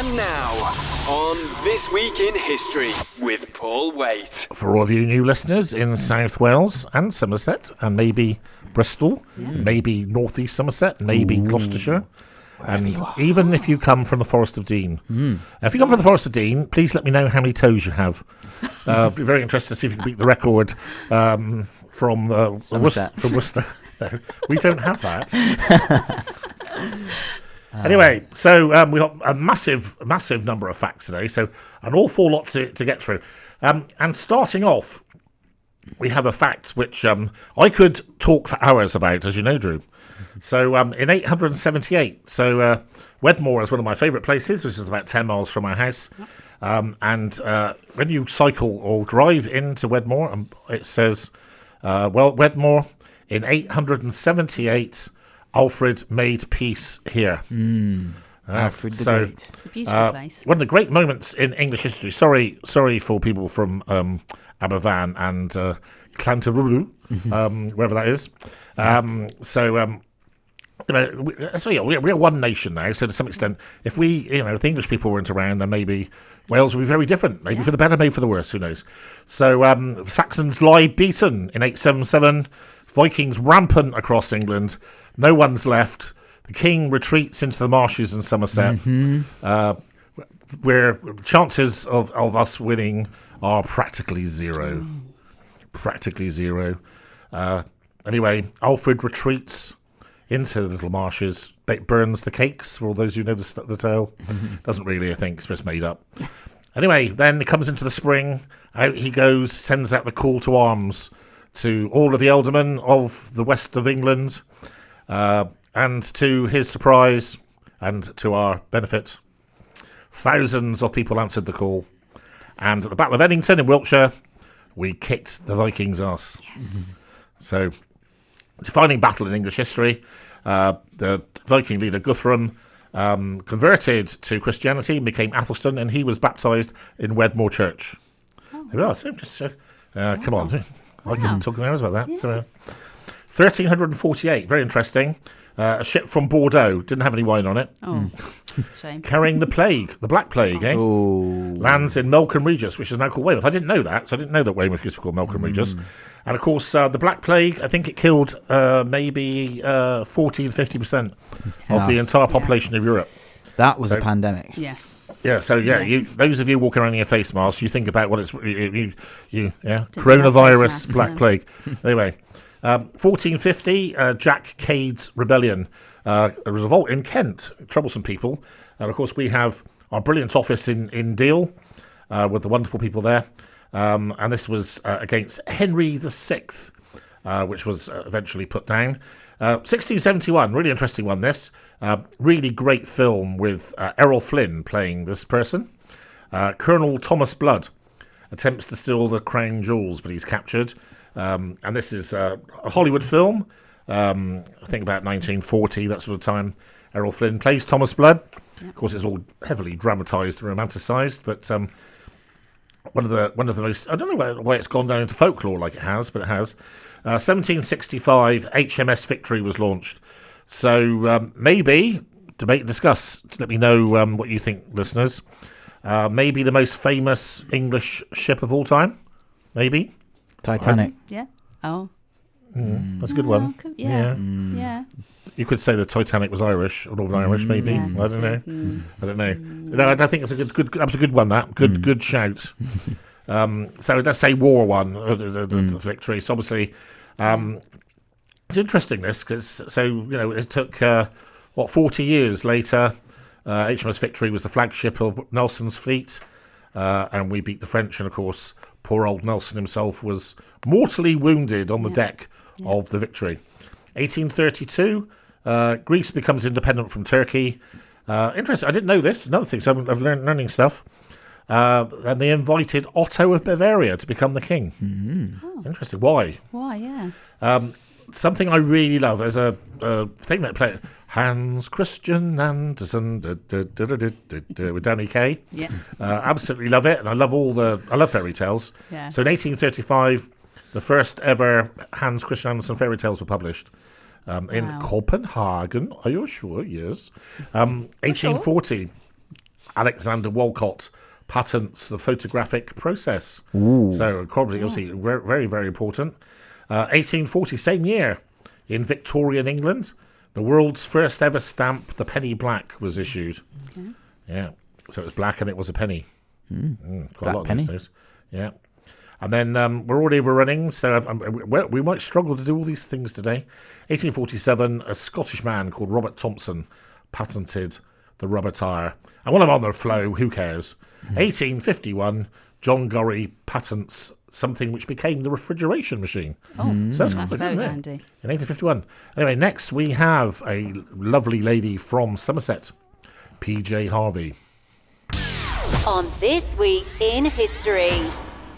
And now, on This Week in History with Paul Waite. For all of you new listeners in South Wales and Somerset, and maybe Bristol, maybe North East Somerset, maybe Gloucestershire, and even if you come from the Forest of Dean. If you come from the Forest of Dean, please let me know how many toes you have. I'd be very interested to see if you can beat the record from Worcester. No, we don't have that. Anyway, so we got a massive number of facts today, so an awful lot to get through. And starting off, we have a fact which I could talk for hours about, as you know, Drew. So in 878, so Wedmore is one of my favourite places, which is about 10 miles from my house. And when you cycle or drive into Wedmore, it says, Wedmore, in 878... Alfred made peace here. Alfred the Great. It's a beautiful place. One of the great moments in English history. Sorry for people from Aberfan and Clantarulu, wherever that is. We're one nation now. So to some extent, if the English people weren't around, then maybe Wales would be very different. Maybe for the better, maybe for the worse. Who knows? So Saxons lie beaten in 877. Vikings rampant across England. No one's left. The king retreats into the marshes in Somerset, where chances of us winning are practically zero. Anyway, Alfred retreats into the little marshes, burns the cakes, for all those who know the tale. Doesn't really, I think, it's just made up. Anyway, then it comes into the spring. Out he goes, sends out the call to arms to all of the aldermen of the west of England. And to his surprise, and to our benefit, thousands of people answered the call. And at the Battle of Edington in Wiltshire, we kicked the Vikings' ass. Yes. So, defining battle in English history, the Viking leader Guthrum converted to Christianity and became Athelstan, and he was baptised in Wedmore Church. There we are. So just, come on. I can talk hours about that. Yeah. So, 1348, very interesting. A ship from Bordeaux, didn't have any wine on it. Oh, shame. Carrying the plague, the Black Plague, lands in Melcombe Regis, which is now called Weymouth. I didn't know that, so I didn't know that Weymouth used to be called Melcombe Regis. And of course, the Black Plague, I think it killed maybe 40-50% of the entire population of Europe. That was a pandemic. Yes. Yeah, so those of you walking around in your face masks, you think about what it's coronavirus, Black Plague. Anyway. 1450, Jack Cade's rebellion. There was a revolt in Kent, troublesome people. And of course, we have our brilliant office in Deal with the wonderful people there. And this was against Henry VI, which was eventually put down. 1671, really interesting one, this. Really great film with Errol Flynn playing this person. Colonel Thomas Blood attempts to steal the crown jewels, but he's captured. And this is a Hollywood film, I think about 1940, that sort of time. Errol Flynn plays Thomas Blood. Yep. Of course, it's all heavily dramatised and romanticised, but one of the most, I don't know why it's gone down into folklore like it has, but it has. 1765, HMS Victory was launched. So maybe, debate and discuss, let me know what you think, listeners. Maybe the most famous English ship of all time, maybe. Titanic. Yeah. Oh. That's a good one. Yeah. You could say the Titanic was Irish, or Northern Irish, maybe. Yeah. I don't know. I don't know. No, I think it's a good. That was a good one. That good shout. So let's say War One, the victory. So obviously, it's interesting this because it took 40 years later. HMS Victory was the flagship of Nelson's fleet, and we beat the French, and of course. Poor old Nelson himself was mortally wounded on the deck of the Victory. 1832, Greece becomes independent from Turkey. Interesting, I didn't know this. Another thing, so I'm learning stuff. And they invited Otto of Bavaria to become the king. Oh. Interesting. Why? Yeah. Something I really love. There's a thing that played Hans Christian Andersen with Danny Kaye. Yeah. Absolutely love it, and I love fairy tales. Yeah. So in 1835, the first ever Hans Christian Andersen fairy tales were published. In Copenhagen, are you sure? Yes. 1840. Alexander Walcott patents the photographic process. Ooh. So probably, obviously, very, very important. 1840, same year, in Victorian England, the world's first ever stamp, the penny black, was issued. Okay. Yeah, so it was black and it was a penny. Quite Black a lot penny. these days. Yeah. And then we're already overrunning, so we might struggle to do all these things today. 1847, a Scottish man called Robert Thompson patented the rubber tyre. And while I'm on the flow, who cares? 1851, John Gorrie patents something which became the refrigeration machine. Oh, So that's that's good, very isn't it? handy. In 1851. Anyway, next we have a lovely lady from Somerset, P.J. Harvey. On This Week in History.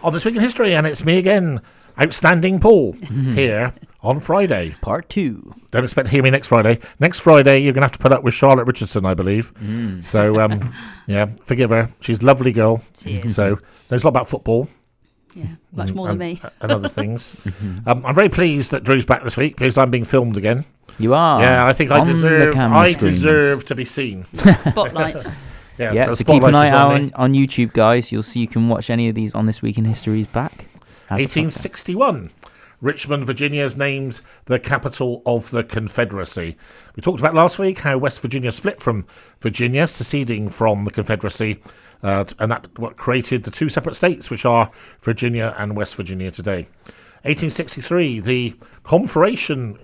On This Week in History, and it's me again, Outstanding Paul, here on Friday. Part 2. Don't expect to hear me next Friday. Next Friday, you're going to have to put up with Charlotte Richardson, I believe. So, yeah, forgive her. She's a lovely girl. She is. So, knows a lot about football Yeah, much more than me. and other things. I'm very pleased that Drew's back this week because I'm being filmed again. You are. Yeah, I think I on the deserve. camera I screens. deserve to be seen. Spotlight. Yeah, so keep Spotlight an eye is out me. on YouTube, guys. You'll see you can watch any of these on This Week in History's back. as a podcast. 1861. Richmond, Virginia is named the capital of the Confederacy. We talked about last week how West Virginia split from Virginia, seceding from the Confederacy, and that what created the two separate states, which are Virginia and West Virginia today. 1863, the Confederation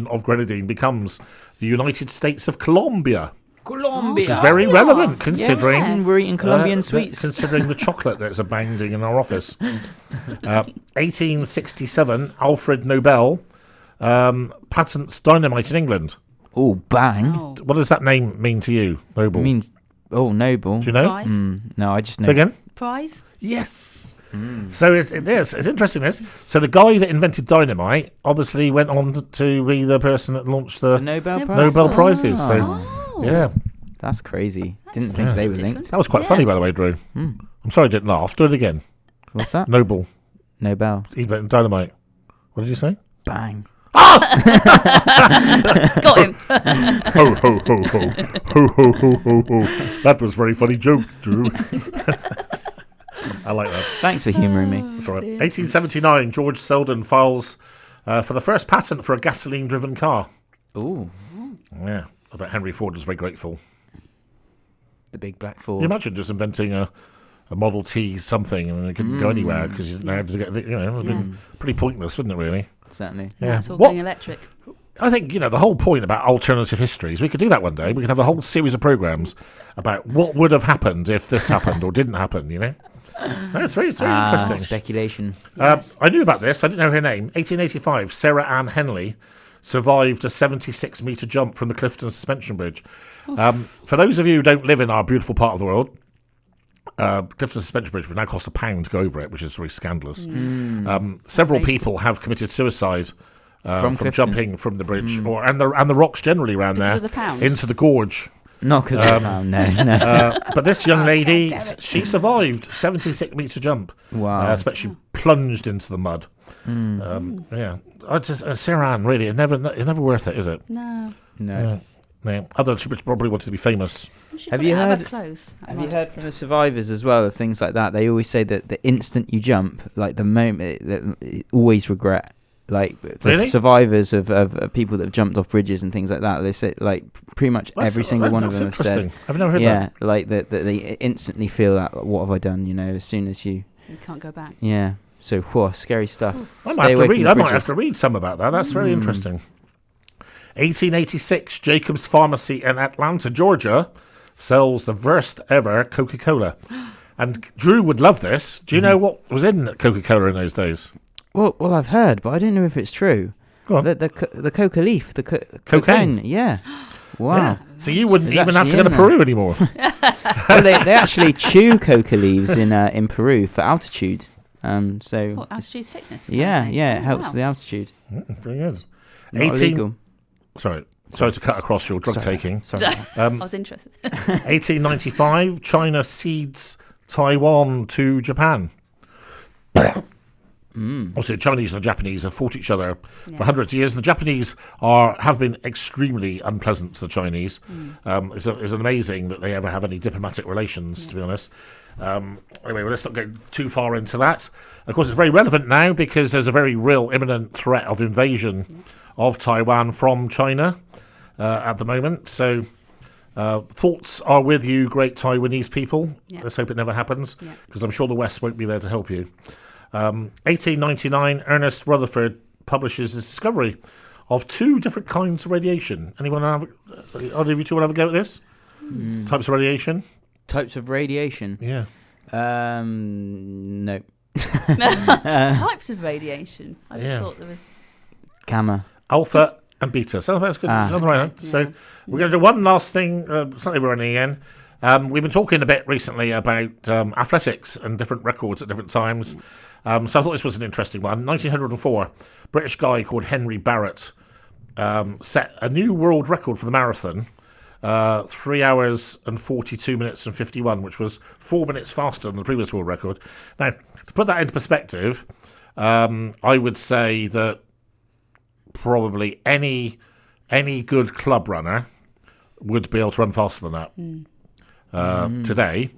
of Grenadine becomes the United States of Colombia. Colombia. Which is very relevant considering Yes, and we're eating Colombian sweets. considering the chocolate that's abounding in our office. 1867, Alfred Nobel patents dynamite in England. Oh, bang. Oh, What does that name mean to you, Noble? It means, noble. Do you know? prize? No, I just know. Say again? Prize? Yes. So it is. It's interesting, this. So the guy that invented dynamite obviously went on to be the person that launched The the Nobel Prize? Nobel Prizes. So, Oh. yeah. That's crazy. Didn't think they were different. linked. That was quite Yeah. funny, by the way, Drew. I'm sorry I didn't laugh. Do it again. What's that? Noble. Nobel. Invented dynamite. What did you say? Bang. Got him. Ho, ho, ho, ho. Ho, ho, ho, ho, ho. That was a very funny joke, Drew. I like that. Thanks for humouring me. That's all right. 1879, George Selden files for the first patent for a gasoline-driven car. Ooh, Yeah, I bet Henry Ford was very grateful. the big black Can Ford. you imagine just inventing a Model T something and it couldn't go anywhere because you didn't know how to get it, it would have been pretty pointless, wouldn't it, really? Certainly. Yeah. It's all What- going electric. I think, the whole point about alternative histories, we could do that one day. We could have a whole series of programs about what would have happened if this happened or didn't happen, It's very interesting. Speculation. Yes. I knew about this. I didn't know her name. 1885, Sarah Ann Henley survived a 76-metre jump from the Clifton Suspension Bridge. For those of you who don't live in our beautiful part of the world, Clifton Suspension Bridge would now cost £1 to go over it, which is very scandalous. Several Right. people have committed suicide From from Clifton. jumping from the bridge, and the rocks generally around Because there of the pound? into the gorge. Not because no. But this young lady, she survived 76-metre jump. Wow. But she plunged into the mud. Yeah, Sarah Ann, really, it's never worth it, is it? No. No. Yeah. Other she probably wanted to be famous. We should Have put you it out of heard- her clothes. Have you heard from the survivors as well of things like that? They always say that the instant you jump, like the moment, always regret. Like for Really? survivors of people that have jumped off bridges and things like that, they say like pretty much every single one of them have said, interesting. I've never heard yeah, like that they instantly feel that like, what have I done? As soon as you, You can't go back. yeah. So, whoa, scary stuff. that. Stay away from the I might have bridges. to read some about that. That's very interesting. 1886, Jacob's Pharmacy in Atlanta, Georgia, sells the first ever Coca-Cola. And Drew would love this. Do you know what was in Coca-Cola in those days? Well, I've heard, but I don't know if it's true. Go on. The coca leaf, the Cocaine. cocaine, yeah. Wow. Yeah. So you wouldn't It's even have to actually go to in there. Peru anymore. Well, they actually chew coca leaves in Peru for altitude. So What, it's- altitude sickness? yeah, kind of thing? it Oh, helps wow. with the altitude. Very good. Not 18 illegal. Sorry to cut across your drug taking. Sorry. I was interested. 1895, China cedes Taiwan to Japan. Obviously, the Chinese and the Japanese have fought each other for hundreds of years. And the Japanese have been extremely unpleasant to the Chinese. It's amazing that they ever have any diplomatic relations, to be honest. Anyway, let's not go too far into that. Of course, it's very relevant now because there's a very real imminent threat of invasion of Taiwan from China at the moment. So thoughts are with you, great Taiwanese people. Let's hope it never happens, because I'm sure the West won't be there to help you. 1899, Ernest Rutherford publishes his discovery of 2 different kinds of radiation. Either of you two want to have a go at this? Types of radiation? Types of radiation? Yeah. No. Types of radiation. I just thought there was Gamma. Alpha and beta. So that's good. On the right hand. So we're going to do one last thing. It's not over running again. We've been talking a bit recently about athletics and different records at different times. So I thought this was an interesting one. 1904, British guy called Henry Barrett set a new world record for the marathon, 3 hours and 42 minutes and 51, which was 4 minutes faster than the previous world record. Now, to put that into perspective, I would say that probably any good club runner would be able to run faster than that today.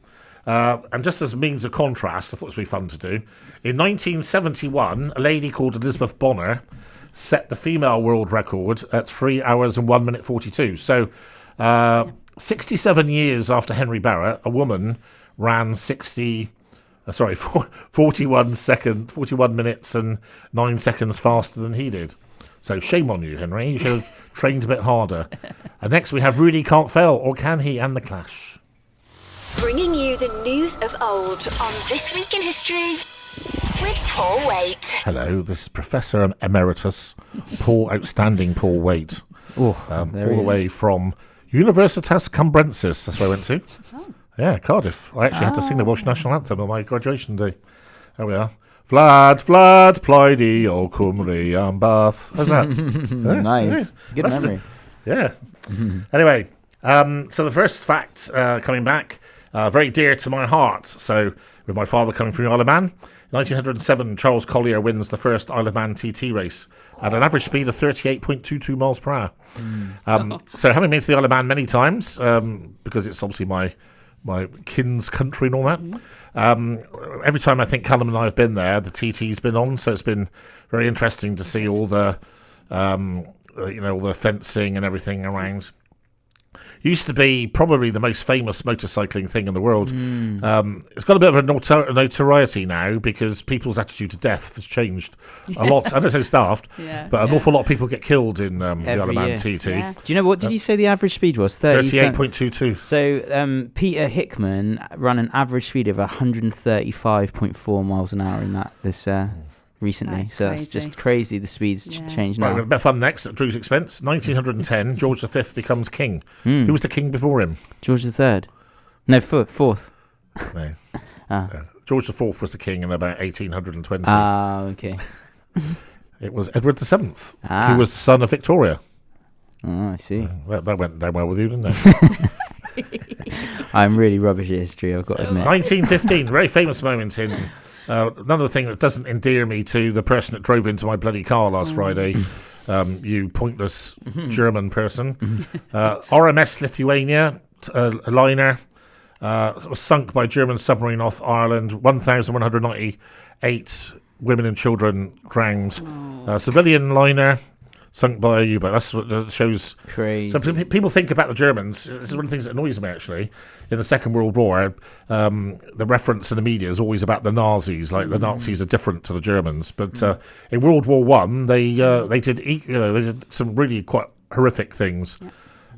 And just as a means of contrast, I thought it would be fun to do. In 1971, a lady called Elizabeth Bonner set the female world record at 3 hours and 1 minute 42. So 67 years after Henry Barrett, a woman ran 41 minutes and 9 seconds faster than he did. So shame on you, Henry. You should have trained a bit harder. And next we have Really Can't Fail, or Can He, and The Clash. Bringing you the news of old on This Week in History with Paul Waite. Hello, this is Professor Emeritus Outstanding Paul Waite. All the way from Universitas Cambrensis, that's where I went to. Yeah, Cardiff. I actually had to sing the Welsh National Anthem on my graduation day. There we are. Vlad, Pleidy, O Cymru am Bath. How's that? Nice. Good memory. Anyway, so the first fact coming back, very dear to my heart. So with my father coming from the Isle of Man, in 1907, Charles Collier wins the first Isle of Man TT race at an average speed of 38.22 miles per hour. So having been to the Isle of Man many times, because it's obviously my kin's country and all that, every time I think Callum and I have been there, the TT's been on, so it's been very interesting to see all the all the fencing and everything around. Used to be probably the most famous motorcycling thing in the world. It's got a bit of a notoriety now because people's attitude to death has changed a lot. I don't say staffed, but an awful lot of people get killed in the Isle of Man TT. Yeah. Do you know what did you say the average speed was? 38.22. So Peter Hickman ran an average speed of 135.4 miles an hour in this recently. That's so that's just crazy. The speeds change Right, now. a bit of fun next at Drew's expense. 1910, George V becomes king. Who was the king before him? George III. No, fourth. No. George IV was the king in about 1820. Okay. It was Edward VII, who was the son of Victoria. Oh, I see. That went down well with you, didn't it? I'm really rubbish at history, I've got to admit. 1915, very famous moment in... another thing that doesn't endear me to the person that drove into my bloody car last Friday, you pointless German person. RMS Lithuania, a liner, was sunk by German submarine off Ireland. 1,198 women and children drowned. Civilian liner sunk by a U-boat. That's what that shows. Crazy. So people think about the Germans. This is one of the things that annoys me, actually. In the Second World War, the reference in the media is always about the Nazis. Like the Nazis are different to the Germans. But in World War One, they did some really quite horrific things,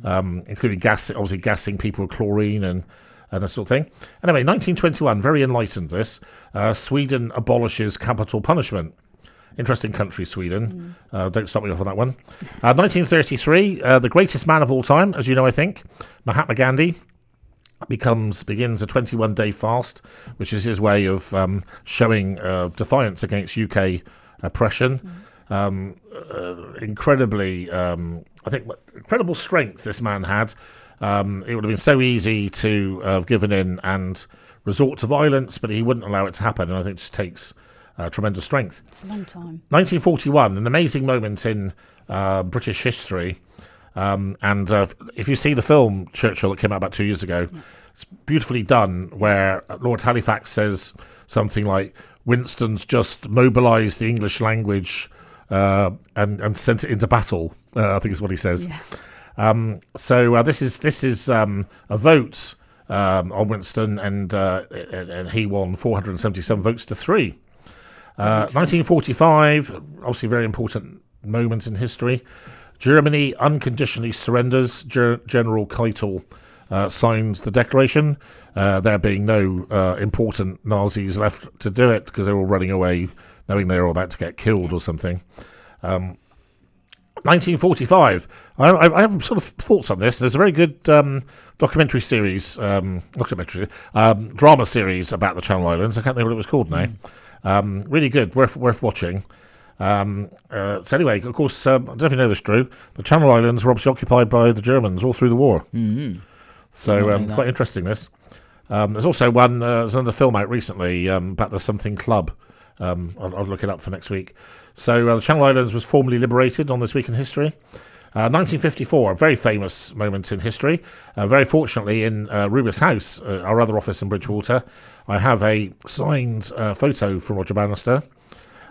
including gassing people with chlorine and that sort of thing. Anyway, 1921, very enlightened. This Sweden abolishes capital punishment. Interesting country, Sweden. Don't stop me off on that one. 1933, the greatest man of all time, as you know, I think, Mahatma Gandhi, begins a 21-day fast, which is his way of showing defiance against UK oppression. Incredible strength this man had. It would have been so easy to have given in and resort to violence, but he wouldn't allow it to happen. And I think it just takes tremendous strength. It's a long time. 1941, an amazing moment in British history. And if you see the film Churchill that came out about 2 years ago, it's beautifully done, where Lord Halifax says something like, Winston's just mobilised the English language and sent it into battle, I think is what he says. Yeah. So this is a vote on Winston, and he won 477 votes to 3. 1945, obviously a very important moment in history. Germany unconditionally surrenders. General Keitel signs the declaration, there being no important Nazis left to do it because they were all running away, knowing they were all about to get killed or something. 1945. I have sort of thoughts on this. There's a very good drama series about the Channel Islands. I can't think what it was called now. Really good, worth watching. So anyway, of course, I don't know if you know this, Drew, the Channel Islands were obviously occupied by the Germans all through the war. Mm-hmm. So quite interesting, this. There's also there's another film out recently about the Something Club. I'll look it up for next week. So the Channel Islands was formally liberated on This Week in History. 1954, a very famous moment in history. Very fortunately, in Rubis House, our other office in Bridgewater, I have a signed photo from Roger Bannister.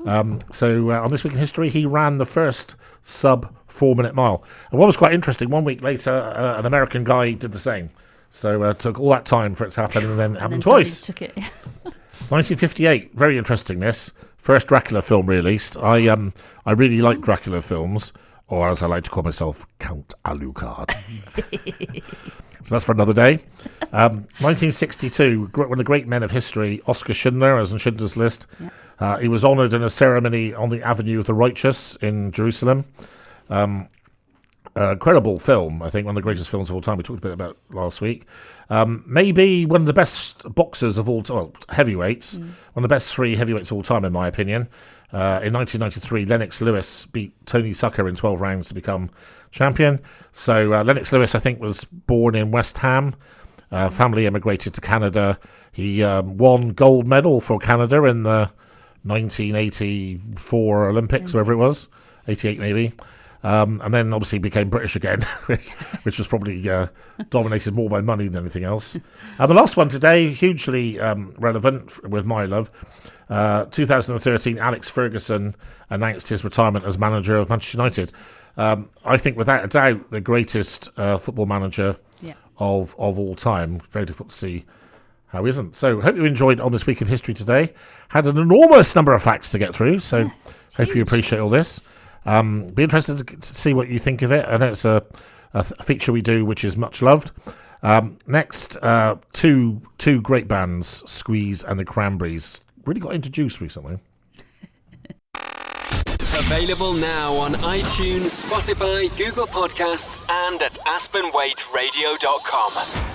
So on This Week in History, he ran the first sub 4-minute mile. And what was quite interesting, 1 week later, an American guy did the same. So it took all that time for it to happen, and then happened twice. Took it. 1958, very interesting, this. First Dracula film released. I really like Dracula films, or as I like to call myself, Count Alucard. So that's for another day. 1962, one of the great men of history, Oskar Schindler, as in Schindler's List. Yeah. He was honoured in a ceremony on the Avenue of the Righteous in Jerusalem. Incredible film, I think, one of the greatest films of all time. We talked a bit about last week. Maybe one of the best boxers of all time, well, heavyweights, one of the best 3 heavyweights of all time, in my opinion. In 1993, Lennox Lewis beat Tony Tucker in 12 rounds to become champion. So Lennox Lewis, I think, was born in West Ham. Family emigrated to Canada. He won gold medal for Canada in the 1984 Olympics, wherever it was, 88 maybe. And then obviously became British again, which was probably dominated more by money than anything else. And the last one today, hugely relevant with my love. 2013, Alex Ferguson announced his retirement as manager of Manchester United. I think without a doubt the greatest football manager of all time. Very difficult to see how he isn't. So hope you enjoyed On This Week in History today. Had an enormous number of facts to get through, so hope you appreciate all this. Be interested to see what you think of it. I know it's a feature we do which is much loved. Next, two great bands, Squeeze and the Cranberries, really got introduced recently. Available now on iTunes, Spotify, Google Podcasts, and at AspenWaiteRadio.com.